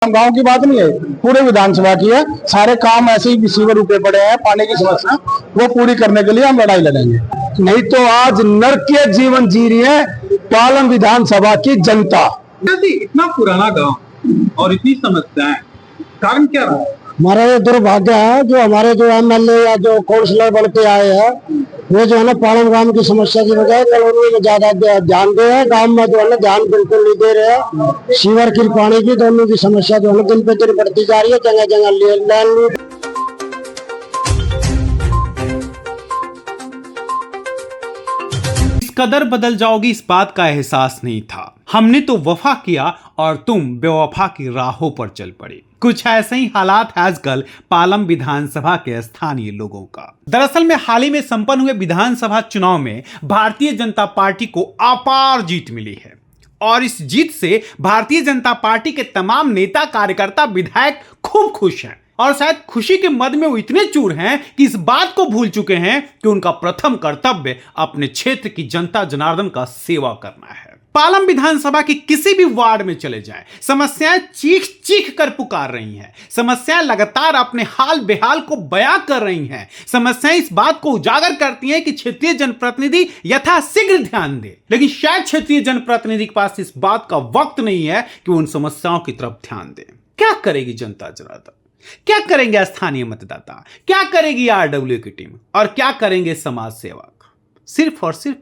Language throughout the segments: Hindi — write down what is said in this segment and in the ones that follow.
गांव की बात नहीं है, पूरे विधानसभा की है। सारे काम ऐसे ही रिसीवर रुके पड़े हैं, पानी की समस्या वो पूरी करने के लिए हम लड़ाई लड़ेंगे। नहीं तो आज नरकीय जीवन जी रही है पालम विधानसभा की जनता। इतना पुराना गांव और इतनी समस्याएं, कारण क्या रहा? हमारा ये दुर्भाग्य है जो हमारे जो एमएलए या जो काउंसिलर बन के आए हैं वो जो है ना पालम गांव की समस्या की बजाय कॉलोनी में ज्यादा ध्यान दे रहे हैं। गांव में जो है ना ध्यान बिल्कुल नहीं दे रहे हैं। सीवर की पानी की दोनों की समस्या जो है ना दिन पे दिन बढ़ती जा रही है। जगह जगह लैंड लूट। इस कदर बदल जाओगी इस बात का एहसास नहीं था। हमने तो वफा किया और तुम बेवफा की राहों पर चल पड़े। कुछ ऐसे ही हालात है आजकल पालम विधानसभा के स्थानीय लोगों का। दरअसल में हाल ही में संपन्न हुए विधानसभा चुनाव में भारतीय जनता पार्टी को अपार जीत मिली है और इस जीत से भारतीय जनता पार्टी के तमाम नेता कार्यकर्ता विधायक खूब खुश हैं और शायद खुशी के मद में वो इतने चूर हैं कि इस बात को भूल चुके हैं कि उनका प्रथम कर्तव्य अपने क्षेत्र की जनता जनार्दन का सेवा करना है। पालम विधानसभा की किसी भी वार्ड में चले जाएं, समस्याएं चीख चीख कर पुकार रही हैं। समस्याएं लगातार अपने हाल बेहाल को बयां कर रही हैं। समस्याएं इस बात को उजागर करती हैं कि क्षेत्रीय जनप्रतिनिधि यथाशीघ्र ध्यान दे, लेकिन शायद क्षेत्रीय जनप्रतिनिधि के पास इस बात का वक्त नहीं है कि उन समस्याओं की तरफ ध्यान दे। क्या करेगी जनता जनार्दन? क्या करेंगे स्थानीय मतदाता? क्या करेगी आरडब्ल्यू की टीम? और क्या करेंगे समाज सेवक? सिर्फ और सिर्फ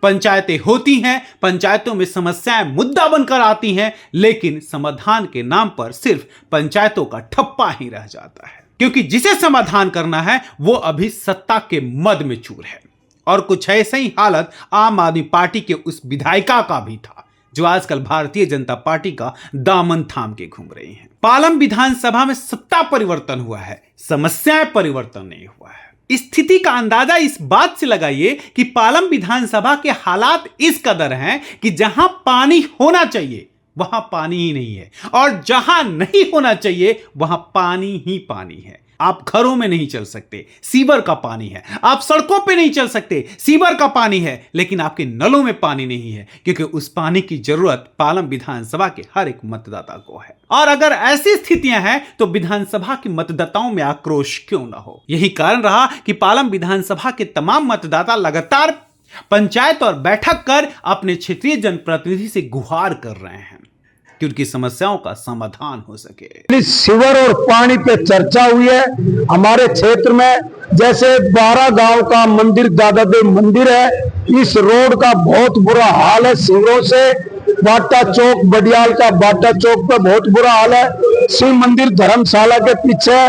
पंचायतें होती हैं, पंचायतों में समस्याएं मुद्दा बनकर आती हैं, लेकिन समाधान के नाम पर सिर्फ पंचायतों का ठप्पा ही रह जाता है, क्योंकि जिसे समाधान करना है वो अभी सत्ता के मद में चूर है। और कुछ ऐसे ही हालत आम आदमी पार्टी के उस विधायिका का भी था जो आजकल भारतीय जनता पार्टी का दामन थाम के घूम रही हैं। पालम विधानसभा में सत्ता परिवर्तन हुआ है, समस्याएं परिवर्तन नहीं हुआ है। स्थिति का अंदाजा इस बात से लगाइए कि पालम विधानसभा के हालात इस कदर हैं कि जहां पानी होना चाहिए वहां पानी ही नहीं है और जहां नहीं होना चाहिए वहां पानी ही पानी है। आप घरों में नहीं चल सकते, सीवर का पानी है। आप सड़कों पे नहीं चल सकते, सीवर का पानी है। लेकिन आपके नलों में पानी नहीं है, क्योंकि उस पानी की जरूरत पालम विधानसभा के हर एक मतदाता को है। और अगर ऐसी स्थितियां हैं तो विधानसभा के मतदाताओं में आक्रोश क्यों ना हो। यही कारण रहा कि पालम विधानसभा के तमाम मतदाता लगातार पंचायत और बैठक कर अपने क्षेत्रीय जनप्रतिनिधि से गुहार कर रहे हैं कि उनकी समस्याओं का समाधान हो सके। सीवर और पानी पे चर्चा हुई है। हमारे क्षेत्र में जैसे 12 गांव का मंदिर दादा देव मंदिर है, इस रोड का बहुत बुरा हाल है। सीवरों से बाटा चौक, बडियाल का बाटा चौक पे बहुत बुरा हाल है। शिव मंदिर धर्मशाला के पीछे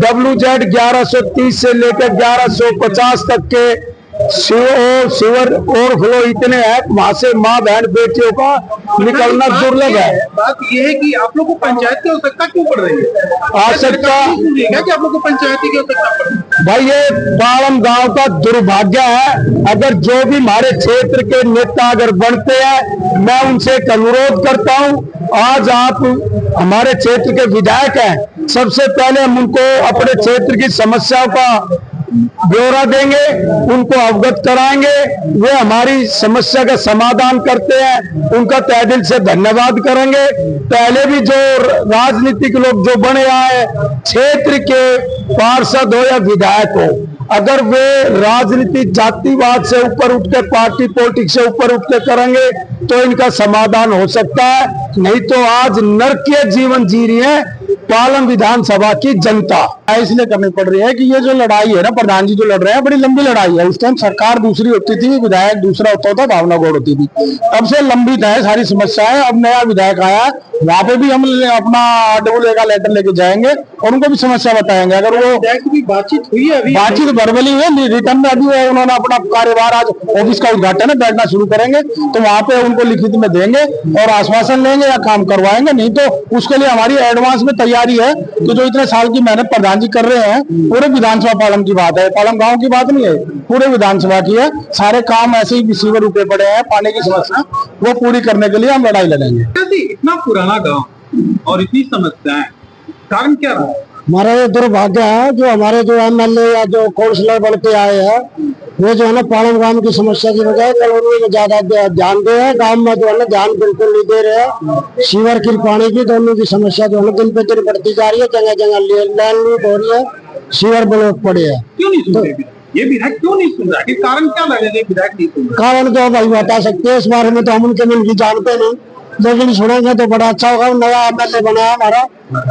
WZ 1130 से लेकर 1150 तक के सीवर ओवरफ्लो इतने हैं, वहां से माँ बहन बेटियों का निकलना दुर्लभ है। बात यह है कि आप लोग को पंचायत की आवश्यकता क्यों पड़ रही है? आवश्यकता कि आप लोग को पंचायत की आवश्यकता पड़ रही है? भाई ये पालम गांव का दुर्भाग्य है। अगर जो भी हमारे क्षेत्र के नेता अगर बनते हैं, मैं उनसे एक अनुरोध करता हूं, आज आप हमारे क्षेत्र के विधायक हैं, सबसे पहले हम उनको अपने क्षेत्र की समस्याओं का ब्यौरा देंगे, उनको अवगत कराएंगे। वे हमारी समस्या का समाधान करते हैं, उनका तहे दिल से धन्यवाद करेंगे। पहले भी जो राजनीतिक लोग जो बने आए, क्षेत्र के पार्षद हो या विधायक हो, अगर वे राजनीति जातिवाद से ऊपर उठ के, पार्टी पॉलिटिक्स से ऊपर उठ के करेंगे तो इनका समाधान हो सकता है। नहीं तो आज नरकीय जीवन जी रही है पालम विधानसभा की जनता। इसलिए करनी पड़ रही है कि ये जो लड़ाई है ना, प्रधान जी जो लड़ रहे हैं, बड़ी लंबी लड़ाई है। उस टाइम सरकार दूसरी होती थी, विधायक दूसरा होता था, भावना गौड़ होती थी। तब से लंबित है सारी समस्याएं। अब नया विधायक आया, वहां पे भी हम अपना RWA का लेटर लेके जाएंगे और उनको भी समस्या बताएंगे। अगर वो बातचीत हुई है, अभी बातचीत वर्बली हुई, रिटर्न में अभी उन्होंने अपना कार्यभार आज ऑफिस का उद्घाटन है, बैठना शुरू करेंगे तो वहां पे उनको लिखित में देंगे और आश्वासन लेंगे या काम करवाएंगे। नहीं तो उसके लिए हमारी एडवांस में तैयारी है कि जो इतने साल की मेहनत प्रधान जी कर रहे हैं, पूरे विधानसभा पालम की बात है, पालम गांव की बात नहीं है, पूरे विधानसभा की है। सारे काम ऐसे ही रिसीवर रुके पड़े हैं, पानी की समस्या वो पूरी करने के लिए हम लड़ाई लड़ेंगे। इतना पुराना गांव और इतनी समस्याएं, कारण क्या रहा? हमारा ये दुर्भाग्य है जो हमारे जो एमएलए या जो काउंसलर बन के आए हैं वो जो है ना पालम गांव की समस्या की बजाय कॉलोनी में ज्यादा ध्यान दे रहे हैं। गांव में जो है ना ध्यान बिल्कुल नहीं दे रहे हैं। सीवर की पानी की दोनों की समस्या जो है ना दिन पे दिन बढ़ती जा रही है। जगह जगह लैंड लूट हो रही है, सीवर ब्लॉक पड़े हैं। क्यों नहीं सुन रहे ये विधायक क्यों नहीं सुन रहा है? कारण क्या लगेगा विधायक नहीं सुन रहा? कारण तो भाई बता सकते हैं, इस बारे में तो हम उनके मिल की जानते नहीं, लेकिन सुनेंगे तो बड़ा अच्छा होगा। नया एमएलए बना है हमारा,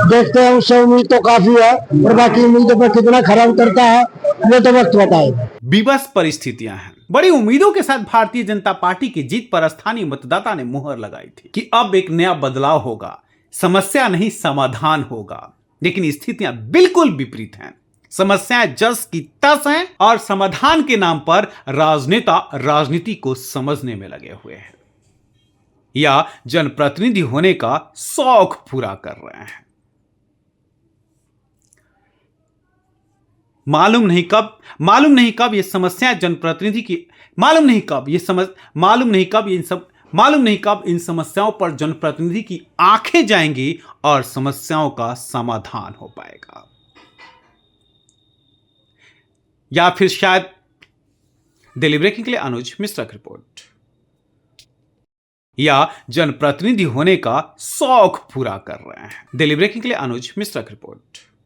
देखते हैं, उससे उम्मीद तो काफी है और बाकी उम्मीदों पर कितना खरा उतरता है वो तो वक्त बताएगा। विवश परिस्थितियां हैं। बड़ी उम्मीदों के साथ भारतीय जनता पार्टी की जीत पर स्थानीय मतदाता ने मुहर लगाई थी कि अब एक नया बदलाव होगा, समस्या नहीं समाधान होगा। लेकिन स्थितियां बिल्कुल विपरीत हैं। समस्याएं जस की तस हैं और समाधान के नाम पर राजनेता राजनीति को समझने में लगे हुए हैं या जनप्रतिनिधि होने का शौक पूरा कर रहे हैं। मालूम नहीं कब ये समस्याएं जनप्रतिनिधि की मालूम नहीं कब इन समस्याओं पर जनप्रतिनिधि की आंखें जाएंगी और समस्याओं का समाधान हो पाएगा, या फिर शायद। दिल्ली ब्रेकिंग के लिए अनुज मिश्रा की रिपोर्ट। या जनप्रतिनिधि होने का शौक पूरा कर रहे हैं। दिल्ली ब्रेकिंग के लिए अनुज मिश्रा की रिपोर्ट।